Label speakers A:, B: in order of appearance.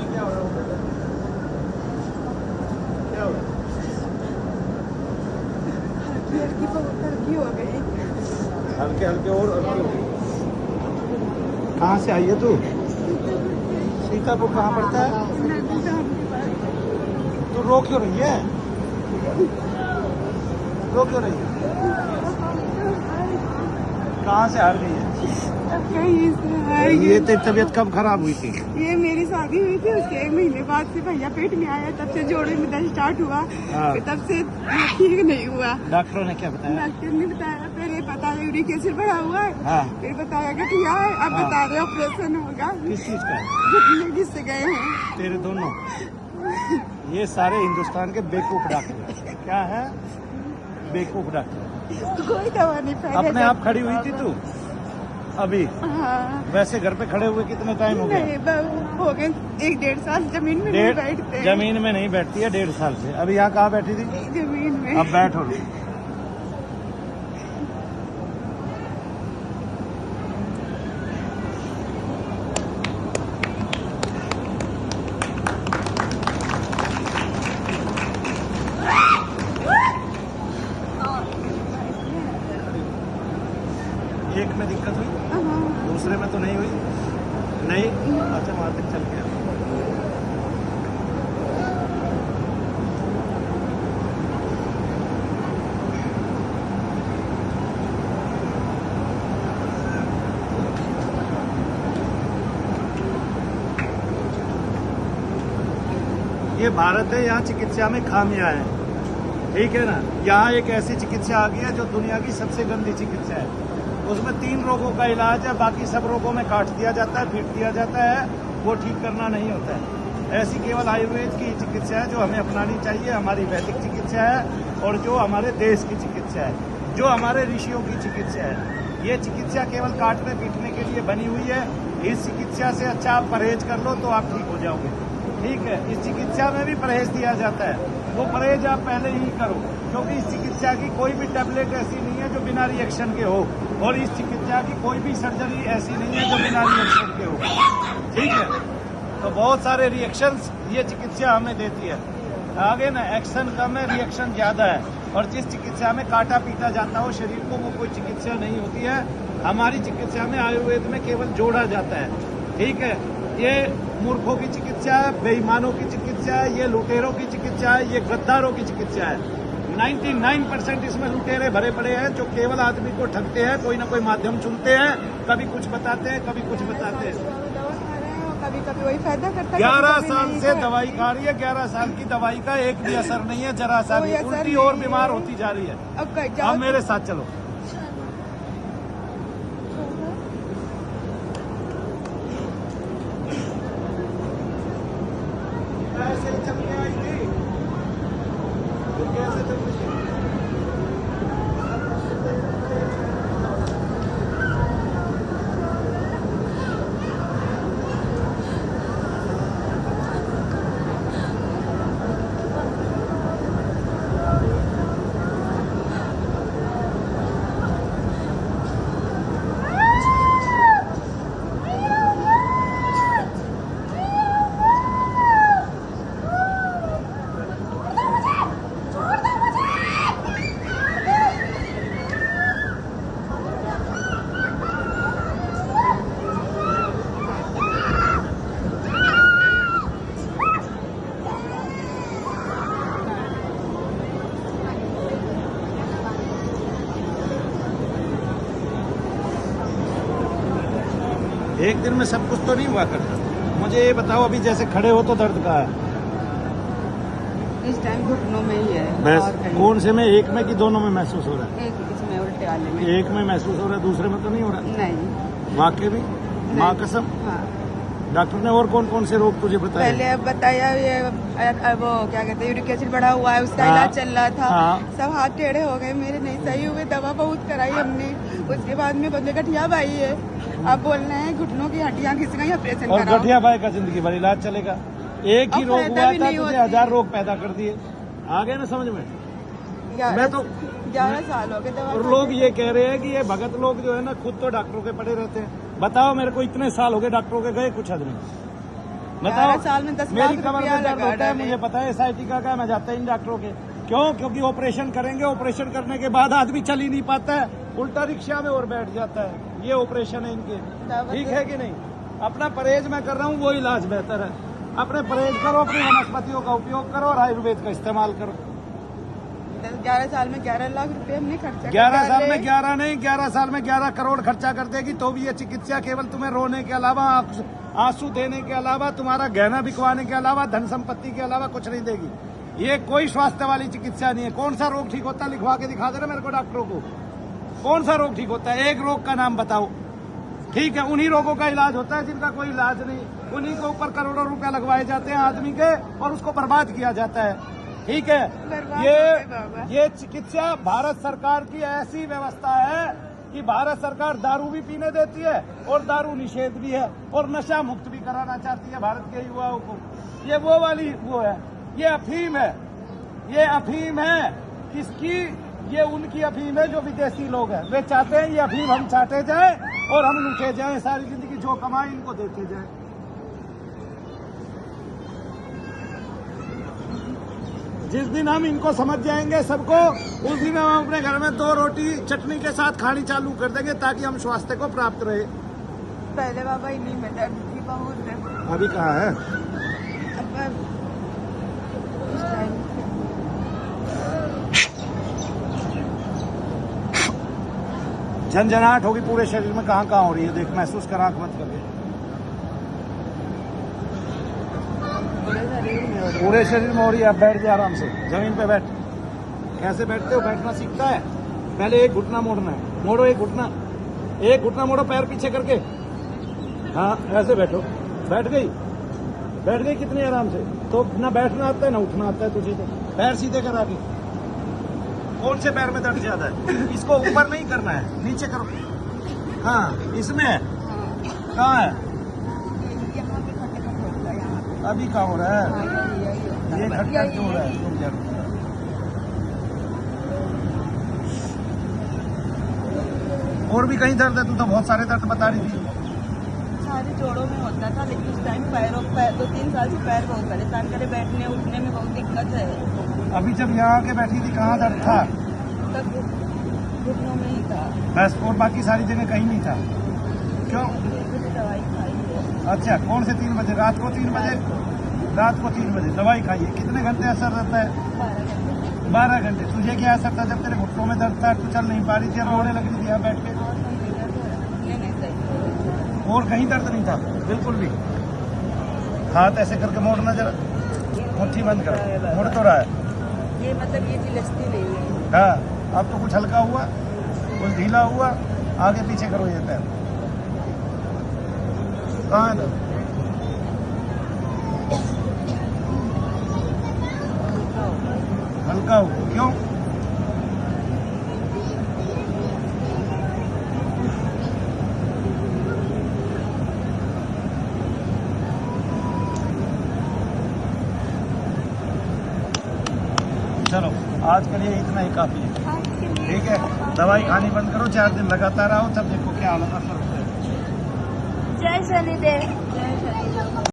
A: क्या हो रहा है? क्या हो रहा है?
B: हल्की हो गई।
A: हल्के हल्के और हल्की हो गई। कहाँ से आई है तू? सीतापुर कहाँ पड़ता है? तू रो क्यों रही है? रो क्यों रही है? कहाँ से हार गई है?
B: कहीं से हार गई।
A: ये तेरी तबीयत कब खराब हुई थी?
B: ये मेरी शादी हुई थी, उसके 1 महीने बाद से भैया पेट में आया, तब से जोड़े में दर्द स्टार्ट हुआ।
A: हाँ।
B: फिर तब से ठीक नहीं हुआ।
A: डॉक्टरों ने क्या बताया?
B: डॉक्टर ने बताया, पहले बताया यूरिक एसिड बढ़ा हुआ है।
A: हाँ।
B: फिर बताया गठिया है, अब
A: हाँ।
B: बता रहे ऑपरेशन होगा।
A: किस चीज का?
B: घुटने जिससे गए हैं।
A: तेरे दोनों? ये सारे हिंदुस्तान के बेवकूफ डॉक्टर हैं। क्या है? बेवकूफ डॉक्टर।
B: कोई दवा नहीं पहले।
A: अपने आप खड़ी हुई थी तू अभी?
B: हाँ।
A: वैसे घर पे खड़े हुए कितने टाइम हो गया?
B: नहीं, हो गए 1-1.5 साल। जमीन में नहीं बैठते।
A: जमीन में नहीं बैठती है 1.5 साल से। अभी यहाँ कहाँ बैठी थी?
B: जमीन में।
A: अब बैठो। एक में दिक्कत हुई, दूसरे में तो नहीं हुई? नहीं? अच्छा वहाँ तक चल गया। ये भारत है, यहाँ चिकित्सा में खामियां हैं। ठीक है ना? यहाँ एक ऐसी चिकित्सा आ गई है जो दुनिया की सबसे गंदी चिकित्सा है। उसमें 3 रोगों का इलाज है, बाकी सब रोगों में काट दिया जाता है, पीट दिया जाता है, वो ठीक करना नहीं होता है। ऐसी केवल आयुर्वेद की चिकित्सा है जो हमें अपनानी चाहिए। हमारी वैदिक चिकित्सा है और जो हमारे देश की चिकित्सा है, जो हमारे ऋषियों की चिकित्सा है। ये चिकित्सा केवल काटने पीटने के लिए बनी हुई है। इस चिकित्सा से अच्छा आप परहेज कर लो तो आप ठीक हो जाओगे। ठीक है? इस चिकित्सा में भी परहेज दिया जाता है, वो परहेज आप पहले ही करो, क्योंकि इस चिकित्सा की कोई भी टैबलेट ऐसी नहीं है जो बिना रिएक्शन के हो, और इस चिकित्सा की कोई भी सर्जरी ऐसी नहीं है जो बिना रिएक्शन के हो। ठीक है? तो बहुत सारे रिएक्शंस ये चिकित्सा हमें देती है। आगे ना एक्शन कम है, रिएक्शन ज्यादा है। और जिस चिकित्सा में काटा पीटा जाता हो शरीर को, वो कोई चिकित्सा नहीं होती है। हमारी चिकित्सा में, आयुर्वेद में, केवल जोड़ा जाता है। ठीक है? ये मूर्खों की चिकित्सा है, बेईमानों की चिकित्सा है, ये लुटेरों की चिकित्सा है, ये गद्दारों की चिकित्सा है। 99% इसमें लुटेरे भरे पड़े हैं जो केवल आदमी को ठगते हैं, कोई ना कोई माध्यम चुनते हैं, कभी कुछ बताते हैं, कभी कुछ बताते हैं।
B: कभी कभी वही फायदा करता है।
A: 11 साल से दवाई खा रही है, 11 साल की दवाई का एक भी असर नहीं है, जरा सा भी। उल्टी और बीमार होती जा रही है। अब मेरे साथ चलो। ऐसे ही चल के आई थी, फिर कैसे चल रही थी? एक दिन में सब कुछ तो नहीं हुआ करता। मुझे ये बताओ, अभी जैसे खड़े हो तो दर्द कहाँ है?
B: इस टाइम घुटनों में ही है।
A: बस कौन से में? एक में कि दोनों में महसूस हो रहा है?
B: एक इसमें उल्टे वाले में।
A: एक में महसूस हो रहा है, दूसरे में तो नहीं हो रहा?
B: नहीं।
A: वाकई भी? माँ कसम?
B: हाँ।
A: डॉक्टर ने और कौन कौन से रोग तुझे बताए?
B: पहले अब बताया ये वो क्या कहते हैं, यूरिक एसिड बढ़ा हुआ है, उसका इलाज चल रहा था।
A: हाँ।
B: सब हाथ टेढ़े हो गए मेरे, नहीं सही हुए, दवा बहुत कराई हमने। उसके बाद में बंदे गठिया भाई है, अब बोल रहे हैं घुटनों की हड्डियां खिंच गई, ऑपरेशन
A: और
B: कराओ।
A: गठिया भाई का जिंदगी भर इलाज चलेगा? एक ही
B: अब
A: रोग
B: फायदा
A: हुआ
B: भी
A: था,
B: नहीं
A: तुझे
B: होती।
A: 1000 रोग पैदा कर दिए। आ गए ना समझ में? मैं तो
B: 11 साल हो गए दवा
A: और
B: खाते।
A: लोग ये कह रहे हैं कि ये भगत लोग जो है ना, खुद तो डॉक्टरों के पड़े रहते हैं। बताओ मेरे को, इतने साल हो गए डॉक्टरों के गए, कुछ हद नहीं। बताओ।
B: 11 साल में 10
A: मेरी
B: लाख
A: कमर
B: रुपया
A: में दर्द
B: लगा
A: होता है,
B: डाले।
A: मुझे पता है SIT का क्या, मैं जाता ही इन डॉक्टरों के। क्यों? क्योंकि ऑपरेशन करेंगे, ऑपरेशन करने के बाद आदमी चल ही नहीं पाता है, उल्टा रिक्शा में और बैठ जाता है। ये ऑपरेशन है इनके, ठीक है कि नहीं? अपना परहेज मैं कर रहा हूँ, वो इलाज बेहतर है। अपने परहेज करो, अपनी वनस्पतियों का उपयोग करो और आयुर्वेद का इस्तेमाल करो।
B: 11 साल में 11 लाख रुपए हमने खर्चा
A: 11 साल में 11 नहीं, 11 साल में 11 करोड़ खर्चा कर देगी तो भी ये चिकित्सा केवल तुम्हें रोने के अलावा, आंसू देने के अलावा, तुम्हारा गहना बिकवाने के अलावा, धन संपत्ति के अलावा कुछ नहीं देगी। ये कोई स्वास्थ्य वाली चिकित्सा नहीं है। कौन सा रोग ठीक होता है लिखवा के दिखा दे रहे मेरे को डॉक्टरों को। कौन सा रोग ठीक होता है? एक रोग का नाम बताओ। ठीक है, उन्हीं रोगों का इलाज होता है जिनका कोई इलाज नहीं। उन्हीं के ऊपर करोड़ों रुपया लगवाए जाते हैं आदमी के और उसको बर्बाद किया जाता है। ठीक है, ये चिकित्सा भारत सरकार की ऐसी व्यवस्था है कि भारत सरकार दारू भी पीने देती है और दारू निषेध भी है और नशा मुक्त भी कराना चाहती है भारत के युवाओं को। ये वो वाली वो है, ये अफीम है, ये अफीम है। किसकी? ये उनकी अफीम है जो विदेशी लोग हैं। वे चाहते हैं ये अफीम हम चाटे जाए और हम लूटे जाए, सारी जिंदगी जो कमाए इनको देते जाए। जिस दिन हम इनको समझ जाएंगे सबको, उस दिन हम अपने घर में 2 रोटी चटनी के साथ खानी चालू कर देंगे ताकि हम स्वास्थ्य को प्राप्त रहे।
B: पहले बाबा इन्हीं में दर्द थी बहुत।
A: अभी कहाँ है?
B: अब इस टाइम
A: झंझनाहट होगी पूरे शरीर में, कहाँ कहाँ हो रही है देख, महसूस कर, आंख मत करके। पूरे शरीर में हो रही है। अब बैठ जा आराम से, जमीन पे बैठ। कैसे बैठते हो? बैठना सीखता है? पहले एक घुटना मोड़ना है, मोड़ो एक घुटना, एक घुटना मोड़ो पैर पीछे करके। हाँ ऐसे बैठो। बैठ गई? बैठ गई कितनी आराम से? तो ना बैठना आता है ना उठना आता है तुझे। तो पैर सीधे करा के। कौन से पैर में दर्द ज्यादा है? इसको ऊपर नहीं करना है, नीचे करो। हाँ इसमें है। कहाँ है?
B: यहाँ पे खटखट होता है, यहाँ पे।
A: अभी कहाँ हो रहा है? ये
B: यही
A: खटखट क्यों हो रहा है? रुक जा। और भी कहीं दर्द है? तू तो बहुत सारे दर्द बता रही थी।
B: सारे जोड़ों में होता था, लेकिन उस टाइम पैरों 2-3 साल से पैर बहुत परेशान करे, बैठने उठने में बहुत दिक्कत है।
A: अभी जब यहाँ आके बैठी थी कहाँ दर्द था?
B: तब घुटनों में ही था
A: बस, और बाकी सारी जगह कहीं नहीं था? क्यों?
B: दवाई खाई है।
A: अच्छा, कौन से 3 बजे? रात को 3 बजे? रात को 3 बजे दवाई खाइए। कितने घंटे असर रहता है? 12 घंटे। तुझे क्या असर था जब तेरे घुटनों में दर्द था? तू चल नहीं पा रही थी, रोने लग रही थी यहाँ बैठ के? और कहीं दर्द नहीं था बिल्कुल भी? हाथ ऐसे करके मोड़ना जरा, मुट्ठी बंद कर। मुड़ तो रहा है
B: ये, मतलब ये चिलस्ती नहीं है।
A: हाँ, अब तो कुछ हल्का हुआ, कुछ ढीला हुआ। आगे पीछे करो ये पैर। कहाँ है दर्द? हल्का हुआ? क्यों? चलो आज के लिए इतना ही काफी है। ठीक है, दवाई खानी बंद करो, 4 दिन लगातार आओ, तब देखो क्या हालत असर होता है।
C: जय शनिदेव।